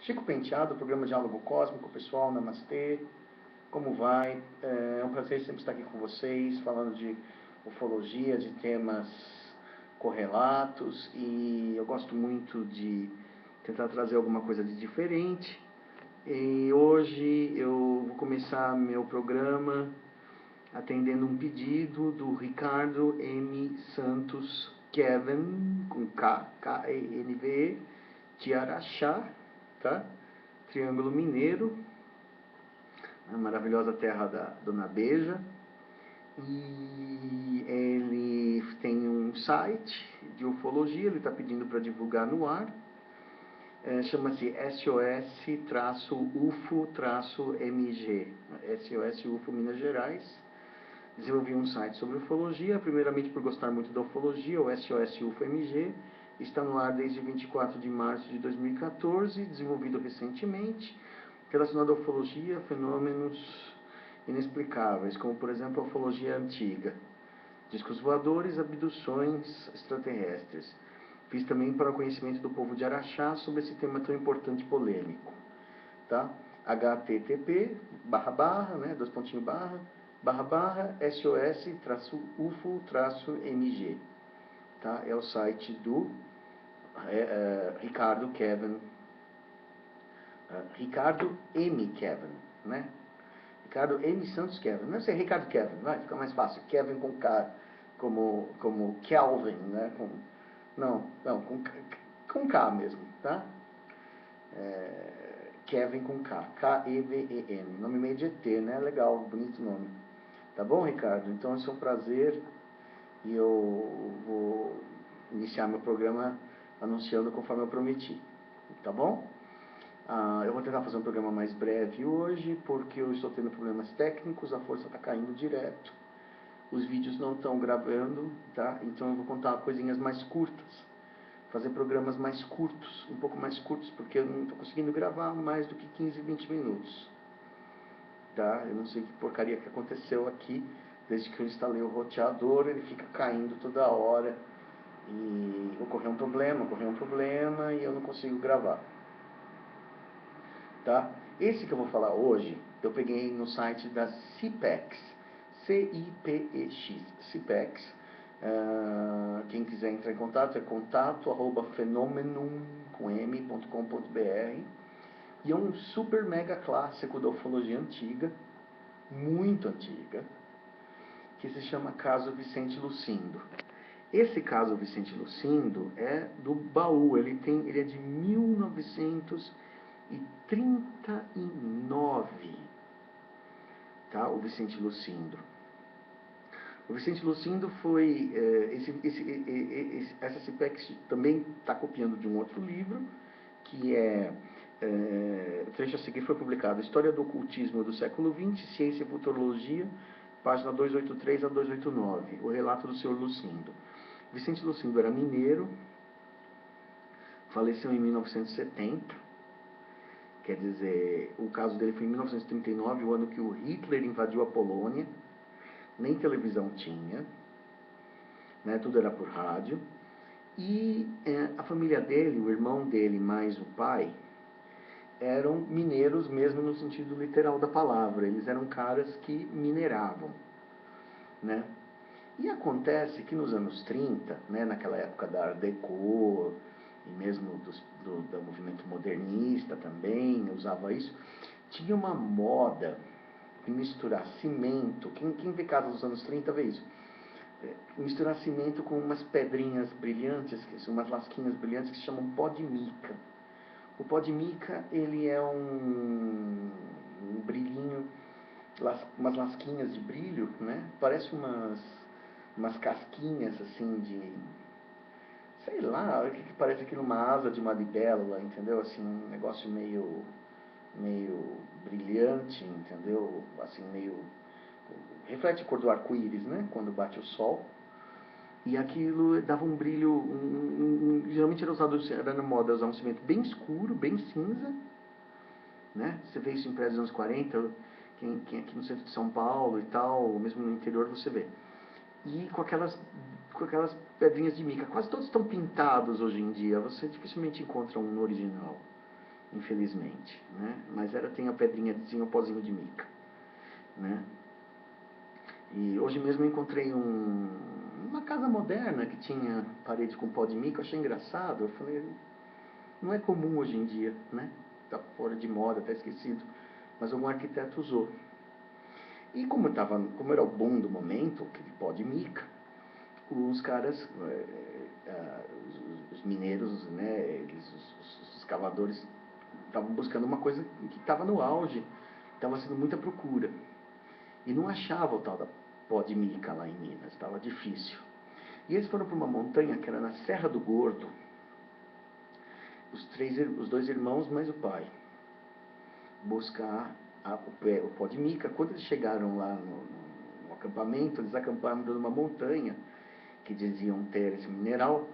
Chico Penteado, programa Diálogo Cósmico, pessoal, namastê, como vai? É um prazer sempre estar aqui com vocês, falando de ufologia, de temas correlatos, e eu gosto muito de tentar trazer alguma coisa de diferente. E hoje eu vou começar meu programa atendendo um pedido do Ricardo M. Santos Kevin, com K, K-E-N-V-E, de Araxá, tá? Triângulo Mineiro, a maravilhosa terra da Dona Beja. E ele tem um site de ufologia, ele está pedindo para divulgar no ar. Chama-se SOS-UFO-MG, SOS UFO Minas Gerais. Desenvolvi um site sobre ufologia, primeiramente por gostar muito da ufologia, o SOS UFO MG. Está no ar desde 24 de março de 2014, desenvolvido recentemente, relacionado à ufologia, fenômenos inexplicáveis, como por exemplo a ufologia antiga, discos voadores, abduções extraterrestres. Fiz também para o conhecimento do povo de Araxá sobre esse tema tão importante e polêmico. Tá? http dois pontinhos SOS-UFO-MG. Tá? É o site do Ricardo Kevin, Ricardo M. Kevin, né? Ricardo M. Santos Kevin. Não sei, Ricardo Kevin, vai ficar mais fácil. Kevin com K, como Kelvin, né? Não, com K mesmo, tá? Kevin com K, K-E-V-E-N. Nome meio de ET, né? Legal, bonito nome. Tá bom, Ricardo? Então, é um prazer e eu vou iniciar meu programa anunciando conforme eu prometi. Tá bom? Eu vou tentar fazer um programa mais breve hoje, porque eu estou tendo problemas técnicos, a força está caindo direto, os vídeos não estão gravando, tá? Então eu vou contar coisinhas mais curtas, fazer programas mais curtos, um pouco mais curtos, porque eu não estou conseguindo gravar mais do que 15, 20 minutos. Tá? Eu não sei que porcaria que aconteceu aqui, desde que eu instalei o roteador, ele fica caindo toda hora, e ocorreu um problema, e eu não consigo gravar. Tá? Esse que eu vou falar hoje, eu peguei no site da CIPEX, C-I-P-E-X, CIPEX. Quem quiser entrar em contato é contato@phenomenum.com.br, e é um super mega clássico da ufologia antiga, muito antiga, que se chama Caso Vicente Lucindo. Esse caso Vicente Lucindo é do baú, ele é de 1939, tá? O Vicente Lucindo. O Vicente Lucindo foi... essa CIPEX também está copiando de um outro livro, que o trecho a seguir foi publicado: História do Ocultismo do século XX, Ciência e Futurologia, página 283 a 289, o relato do Sr. Lucindo. Vicente Lucindo era mineiro, faleceu em 1970, quer dizer, o caso dele foi em 1939, o ano que o Hitler invadiu a Polônia, nem televisão tinha, né, tudo era por rádio, e a família dele, o irmão dele mais o pai, eram mineiros mesmo no sentido literal da palavra, eles eram caras que mineravam, né? E acontece que nos anos 30, né, naquela época da Art Deco, e mesmo do movimento modernista também, usava isso, tinha uma moda em misturar cimento, quem vê casas dos anos 30 vê isso, misturar cimento com umas pedrinhas brilhantes, que são umas lasquinhas brilhantes que se chamam pó de mica. O pó de mica, ele é um brilhinho, umas lasquinhas de brilho, né? Parece umas casquinhas assim de, sei lá, o que parece aquilo, uma asa de uma libélula, entendeu? Assim, um negócio meio brilhante, entendeu? Assim, meio... reflete a cor do arco-íris, né? Quando bate o sol. E aquilo dava um brilho, geralmente era na moda usar um cimento bem escuro, bem cinza, né? Você vê isso em prédios dos anos 40, quem aqui no centro de São Paulo e tal, ou mesmo no interior você vê. E com aquelas pedrinhas de mica, quase todos estão pintados hoje em dia, você dificilmente encontra um no original, infelizmente, né? Mas tem a pedrinha, tinha o pozinho de mica, né? E hoje mesmo eu encontrei uma casa moderna que tinha parede com pó de mica, eu achei engraçado, eu falei, não é comum hoje em dia, né? Tá fora de moda, tá esquecido, mas algum arquiteto usou. E como era o boom do momento, aquele pó de mica, os caras, os mineiros, né, os escavadores estavam buscando uma coisa que estava no auge, estava sendo muita procura. E não achava o tal da pó de mica lá em Minas, estava difícil. E eles foram para uma montanha que era na Serra do Gordo, os dois irmãos mais o pai, buscar o pó de mica. Quando eles chegaram lá no acampamento, eles acamparam numa montanha que diziam ter esse mineral,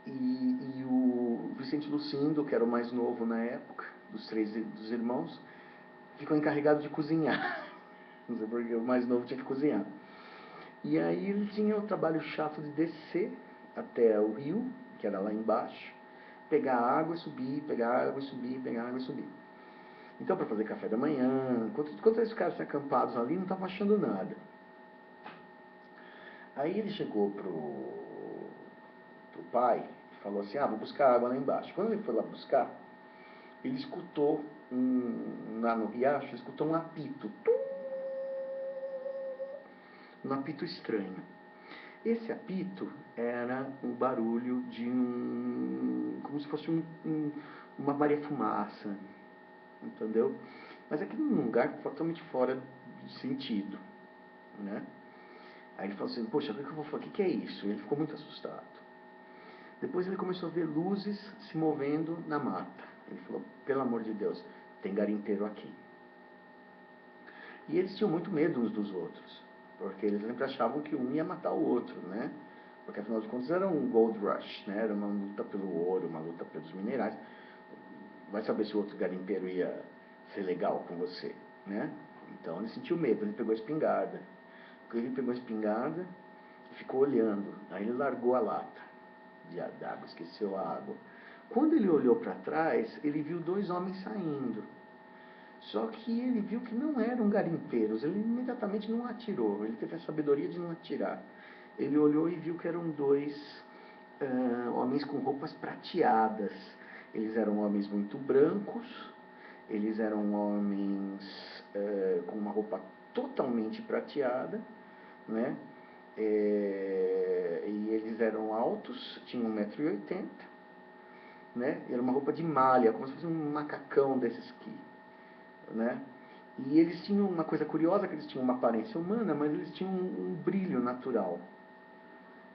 e o Vicente Lucindo, que era o mais novo na época, dos irmãos, ficou encarregado de cozinhar. Não sei porque o mais novo tinha que cozinhar. E aí ele tinha o trabalho chato de descer até o rio, que era lá embaixo, pegar água e subir, pegar água e subir, pegar água e subir. Então, para fazer café da manhã, enquanto eles ficaram acampados ali, não estavam achando nada. Aí ele chegou pro pai e falou assim, vou buscar água lá embaixo. Quando ele foi lá buscar, ele escutou, lá no riacho, escutou um apito. Um apito estranho. Esse apito era o barulho de como se fosse uma Maria-Fumaça, entendeu? Mas aqui num lugar totalmente fora de sentido, né? Aí ele falou assim, poxa, o que eu vou falar? O que é isso? E ele ficou muito assustado. Depois ele começou a ver luzes se movendo na mata. Ele falou, pelo amor de Deus, tem garimpeiro aqui. E eles tinham muito medo uns dos outros, porque eles sempre achavam que um ia matar o outro, né? Porque afinal de contas era um gold rush, né? Era uma luta pelo ouro, uma luta pelos minerais. Vai saber se o outro garimpeiro ia ser legal com você, né? Então ele sentiu medo, ele pegou a espingarda. Ele pegou a espingarda e ficou olhando. Aí ele largou a lata d'água, esqueceu a água. Quando ele olhou para trás, ele viu dois homens saindo. Só que ele viu que não eram garimpeiros, ele imediatamente não atirou, ele teve a sabedoria de não atirar. Ele olhou e viu que eram dois homens com roupas prateadas. Eles eram homens muito brancos, eles eram homens com uma roupa totalmente prateada, né? E eles eram altos, tinham 1,80 m, né? E era uma roupa de malha, como se fosse um macacão desses que, né? E eles tinham uma coisa curiosa, que eles tinham uma aparência humana, mas eles tinham um brilho natural.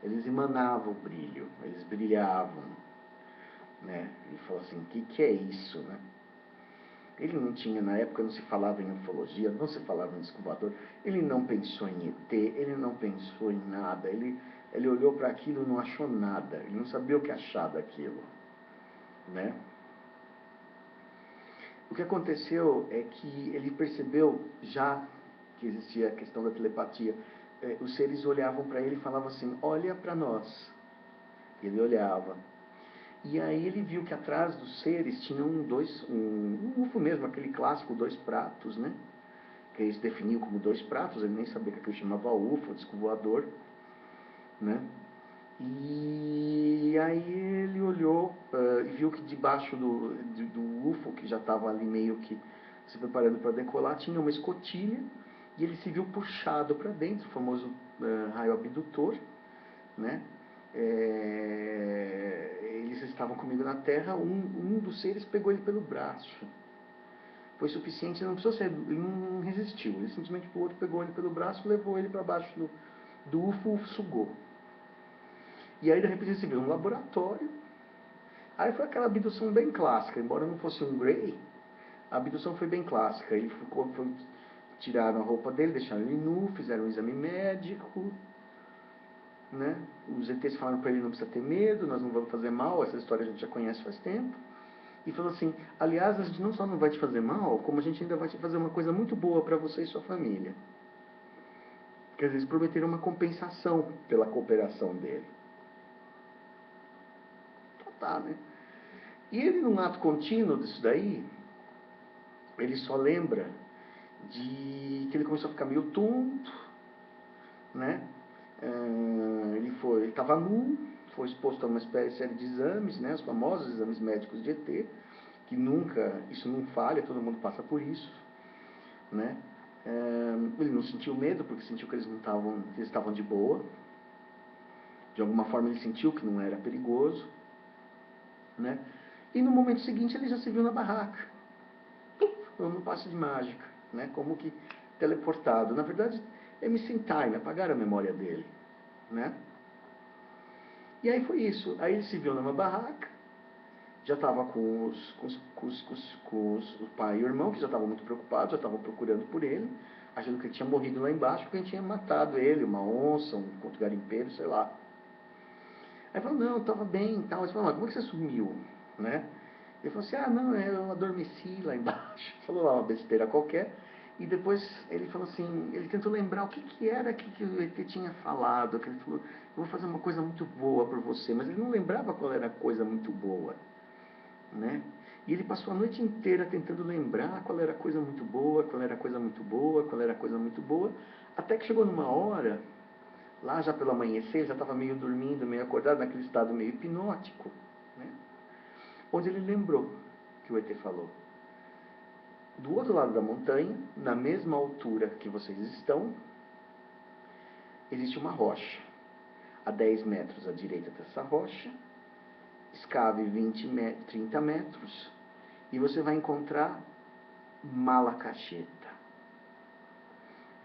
Eles emanavam brilho, eles brilhavam, né? Ele falou assim, o que é isso, né? Ele não tinha, na época não se falava em ufologia, não se falava em disco voador, ele não pensou em ET, ele não pensou em nada, ele olhou para aquilo e não achou nada, ele não sabia o que achar daquilo, né? O que aconteceu é que ele percebeu já que existia a questão da telepatia. Os seres olhavam para ele e falavam assim, olha para nós. Ele olhava. E aí ele viu que atrás dos seres tinham um UFO mesmo, aquele clássico, dois pratos, né? Que eles definiam como dois pratos, ele nem sabia que aquilo chamava UFO, disco voador, né? E aí ele olhou e viu que debaixo do UFO, que já estava ali meio que se preparando para decolar, tinha uma escotilha, e ele se viu puxado para dentro, o famoso raio abdutor, né? Eles estavam comigo na terra, um dos seres pegou ele pelo braço. Foi suficiente, ele não precisou ser, ele não resistiu, ele simplesmente o outro pegou ele pelo braço, levou ele para baixo do UFO, sugou. E aí de repente ele se viu um laboratório. Aí foi aquela abdução bem clássica, embora não fosse um Grey, a abdução foi bem clássica. Ele tiraram a roupa dele, deixaram ele nu, fizeram um exame médico, né? Os ETs falaram para ele, não precisa ter medo, nós não vamos fazer mal, essa história a gente já conhece faz tempo. E falou assim, aliás, a gente não só não vai te fazer mal, como a gente ainda vai te fazer uma coisa muito boa para você e sua família. Quer dizer, eles prometeram uma compensação pela cooperação dele. Então tá, né? E ele, num ato contínuo disso daí, ele só lembra de que ele começou a ficar meio tonto, né? Ele estava nu, foi exposto a uma série de exames, né? Os famosos exames médicos de ET, que nunca, isso não falha, todo mundo passa por isso, né? Ele não sentiu medo, porque sentiu que eles estavam de boa. De alguma forma ele sentiu que não era perigoso, né? E no momento seguinte ele já se viu na barraca. Foi um passe de mágica, né? Como que teleportado. Na verdade, é missing time, apagaram a memória dele, né? E aí foi isso. Aí ele se viu numa barraca, já estava com o pai e o irmão, que já estavam muito preocupados, já estavam procurando por ele, achando que ele tinha morrido lá embaixo, porque a gente tinha matado ele, uma onça, um outro garimpeiro, sei lá. Aí falou, não, estava bem e tal. Ele falou, mas como é que você sumiu, né? Ele falou assim, não, eu adormeci lá embaixo. Falou lá uma besteira qualquer. E depois ele falou assim, ele tentou lembrar o que era que o ET tinha falado. Que ele falou, eu vou fazer uma coisa muito boa por você. Mas ele não lembrava qual era a coisa muito boa, né? E ele passou a noite inteira tentando lembrar qual era a coisa muito boa, qual era a coisa muito boa, qual era a coisa muito boa. Até que chegou numa hora, lá já pelo amanhecer, ele já estava meio dormindo, meio acordado, naquele estado meio hipnótico, né? Onde ele lembrou que o ET falou. Do outro lado da montanha, na mesma altura que vocês estão, existe uma rocha. A 10 metros à direita dessa rocha, escave 30 metros, e você vai encontrar Malacacheta.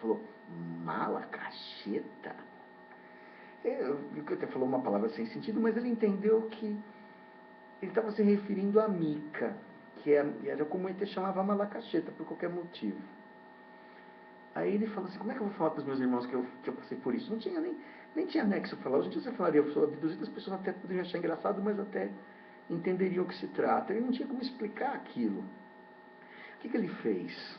Falou, Malacacheta? Ele até falou uma palavra sem sentido, mas ele entendeu que ele estava se referindo a Mica, que era como ele chamava Malacacheta, por qualquer motivo. Aí ele falou assim, como é que eu vou falar para os meus irmãos que eu passei por isso? Não tinha nem tinha nexo para falar. Hoje em dia você falaria, eu sou abduzido, as pessoas até poderiam achar engraçado, mas até entenderiam o que se trata. Ele não tinha como explicar aquilo. O que ele fez?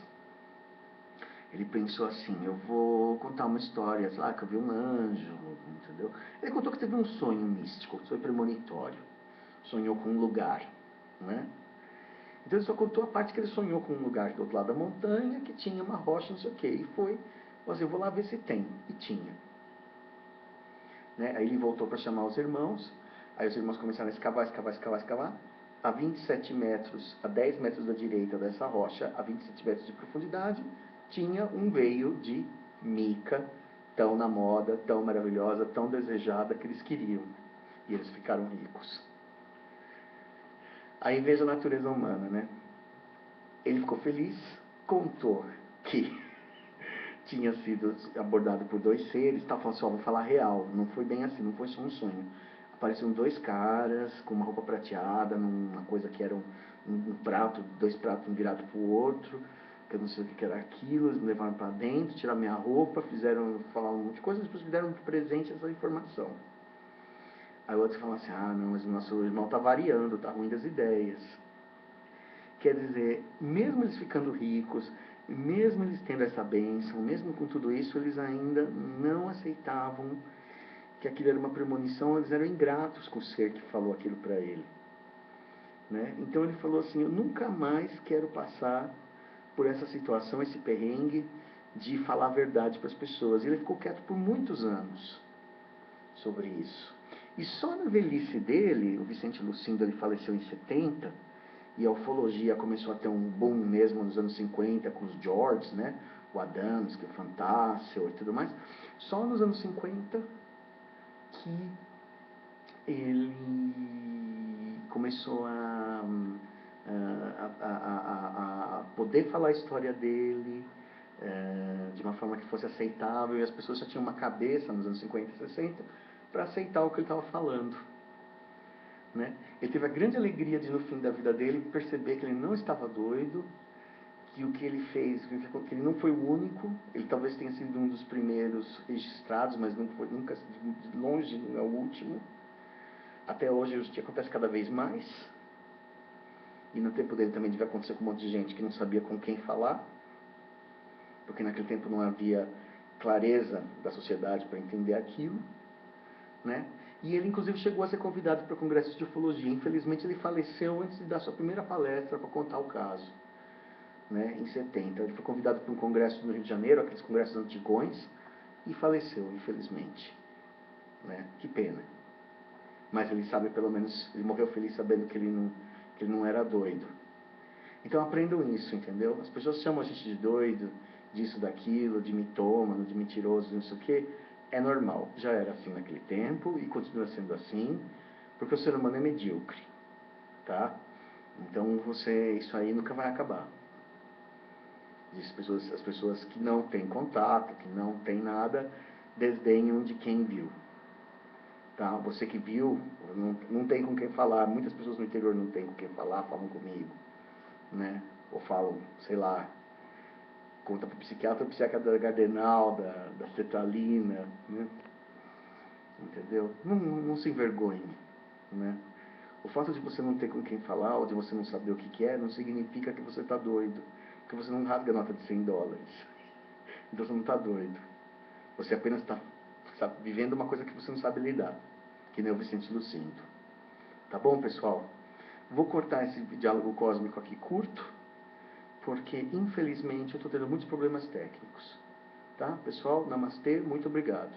Ele pensou assim, eu vou contar uma história, sei lá, que eu vi um anjo, entendeu? Ele contou que teve um sonho místico, um sonho premonitório. Sonhou com um lugar, né? Então ele só contou a parte que ele sonhou com um lugar do outro lado da montanha, que tinha uma rocha, não sei o quê. E foi, assim, eu vou lá ver se tem. E tinha. Né? Aí ele voltou para chamar os irmãos, aí os irmãos começaram a escavar. A 27 metros, a 10 metros da direita dessa rocha, a 27 metros de profundidade, tinha um veio de mica, tão na moda, tão maravilhosa, tão desejada que eles queriam. E eles ficaram ricos. Aí veja a natureza humana, né? Ele ficou feliz, contou que tinha sido abordado por dois seres, tá falando assim, vou falar real, não foi bem assim, não foi só um sonho. Apareceram dois caras com uma roupa prateada, numa coisa que era um prato, dois pratos um virado pro outro, que eu não sei o que era aquilo, eles me levaram para dentro, tiraram minha roupa, fizeram falar um monte de coisa, depois me deram de presente essa informação. Aí o outro falou assim, não, mas o nosso irmão tá variando, tá ruim das ideias. Quer dizer, mesmo eles ficando ricos, mesmo eles tendo essa bênção, mesmo com tudo isso, eles ainda não aceitavam que aquilo era uma premonição, eles eram ingratos com o ser que falou aquilo para ele. Né? Então ele falou assim, eu nunca mais quero passar por essa situação, esse perrengue de falar a verdade para as pessoas. E ele ficou quieto por muitos anos sobre isso. E só na velhice dele, o Vicente Lucindo ele faleceu em 70, e a ufologia começou a ter um boom mesmo nos anos 50 com os George, né? O Adams, que é o Fantástico e tudo mais. Só nos anos 50 que ele começou a poder falar a história dele de uma forma que fosse aceitável, e as pessoas já tinham uma cabeça nos anos 50 e 60 para aceitar o que ele estava falando. Né? Ele teve a grande alegria de, no fim da vida dele, perceber que ele não estava doido, que o que ele fez, que ele não foi o único, ele talvez tenha sido um dos primeiros registrados, mas não foi, nunca, de longe, não é o último. Até hoje isso acontece cada vez mais. E no tempo dele também devia acontecer com um monte de gente que não sabia com quem falar, porque naquele tempo não havia clareza da sociedade para entender aquilo. Né? E ele, inclusive, chegou a ser convidado para congressos de ufologia. Infelizmente, ele faleceu antes de dar sua primeira palestra para contar o caso, né, em 70. Ele foi convidado para um congresso no Rio de Janeiro, aqueles congressos antigões, e faleceu, infelizmente. Né? Que pena. Mas ele sabe, pelo menos, ele morreu feliz sabendo que ele não era doido. Então aprendam isso, entendeu? As pessoas chamam a gente de doido, disso, daquilo, de mitômano, de mentiroso, não sei o quê. É normal. Já era assim naquele tempo e continua sendo assim, porque o ser humano é medíocre, tá? Então isso aí nunca vai acabar. As pessoas que não têm contato, que não têm nada, desdenham de quem viu. Tá? Você que viu, não tem com quem falar. Muitas pessoas no interior não têm com quem falar, falam comigo, né? Ou falam, sei lá, conta para o psiquiatra da Gardenal, da cetralina, né? Entendeu? Não se envergonhe, né? O fato de você não ter com quem falar, ou de você não saber o que é, não significa que você está doido. Porque você não rasga nota de $100. Então você não está doido. Você apenas está vivendo uma coisa que você não sabe lidar. Que nem o Vicente Lucindo. Tá bom, pessoal? Vou cortar esse diálogo cósmico aqui curto, porque infelizmente eu estou tendo muitos problemas técnicos. Tá, pessoal? Namastê, muito obrigado.